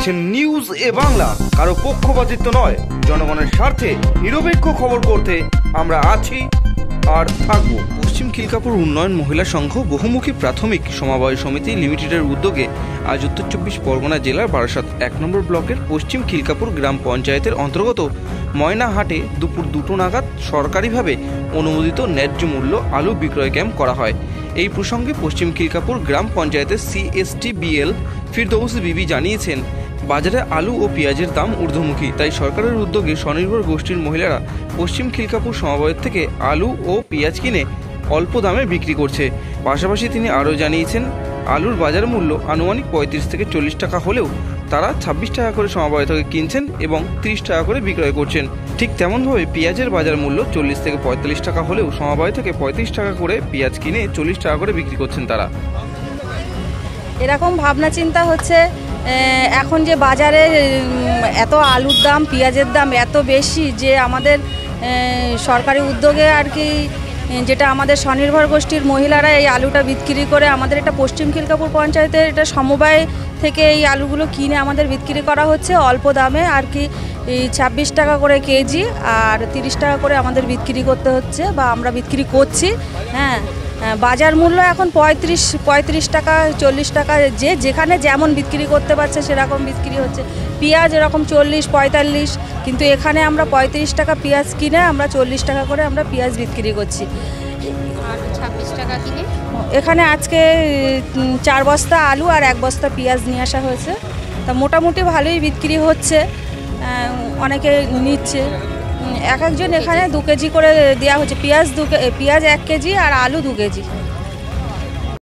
দেখছেন নিউজ এ বাংলা। কারো পক্ষপাতিত্ব নয়, জনগণের স্বার্থে নিরপেক্ষ খবর করতে আমরা আছি আর থাকবো। পশ্চিম খিলকাপুর উন্নয়ন মহিলা সংঘ বহুমুখী প্রাথমিক সমবায় সমিতি লিমিটেডের উদ্যোগে আজ উত্তর চব্বিশ পরগনা জেলার বারাসাত ১ নম্বর ব্লকের পশ্চিম খিলকাপুর গ্রাম পঞ্চায়েতের অন্তর্গত ময়নাহাটে দুপুর 2টো নাগাদ সরকারিভাবে অনুমোদিত ন্যায্য মূল্য আলু বিক্রয় ক্যাম্প করা হয়। এই প্রসঙ্গে পশ্চিম খিলকাপুর গ্রাম পঞ্চায়েতের CSTBL ফিরদৌসী বিবি জানিয়েছেন, বাজারে আলু ও পেঁয়াজের দাম ঊর্ধ্বমুখী, তাই সরকারের উদ্যোগে স্বনির্ভর গোষ্ঠীর মহিলারা পশ্চিম খিলকাপুর সমবায়ের থেকে আলু ও পেঁয়াজ কিনে অল্প দামে বিক্রি করছে। পাশাপাশি তিনি আরও জানিয়েছেন, আলুর বাজার মূল্য আনুমানিক 35 থেকে 40 টাকা হলেও তারা 26 টাকা করে সমবায় থেকে কিনছেন এবং 30 টাকা করে বিক্রয় করছেন। ঠিক তেমনভাবে পেঁয়াজের বাজার মূল্য 40 থেকে 45 টাকা হলেও সমবায় থেকে 35 টাকা করে পেঁয়াজ কিনে 40 টাকা করে বিক্রি করছেন তারা। এরকম ভাবনা চিন্তা হচ্ছে, এখন যে বাজারে এত আলুর দাম, পেঁয়াজের দাম এত বেশি যে আমাদের সরকারি উদ্যোগে আর কি, যেটা আমাদের স্বনির্ভর গোষ্ঠীর মহিলারা এই আলুটা বিক্রি করে আমাদের এটা পশ্চিম খিলকাপুর পঞ্চায়েতের এটা সমবায় থেকে এই আলুগুলো কিনে আমাদের বিক্রি করা হচ্ছে অল্প দামে আর কি। 26 টাকা করে কেজি আর 30 টাকা করে আমাদের বিক্রি করতে হচ্ছে বা আমরা বিক্রি করছি। হ্যাঁ, বাজার মূল্য এখন 35 টাকা 40 টাকা, যে যেখানে যেমন বিক্রি করতে পারছে সেরকম বিক্রি হচ্ছে। পেঁয়াজ এরকম 40-45, কিন্তু এখানে আমরা 35 টাকা পেঁয়াজ কিনে আমরা 40 টাকা করে আমরা পেঁয়াজ বিক্রি করছি। আর 26 টাকা কিনে এখানে আজকে 4 বস্তা আলু আর 1 বস্তা পেঁয়াজ নিয়ে আসা হয়েছে। তা মোটামুটি ভালোই বিক্রি হচ্ছে, অনেকে নিচ্ছে। এক একজন এখানে 2 কেজি করে দেওয়া হচ্ছে। পেঁয়াজ 1 কেজি আর আলু 2 কেজি।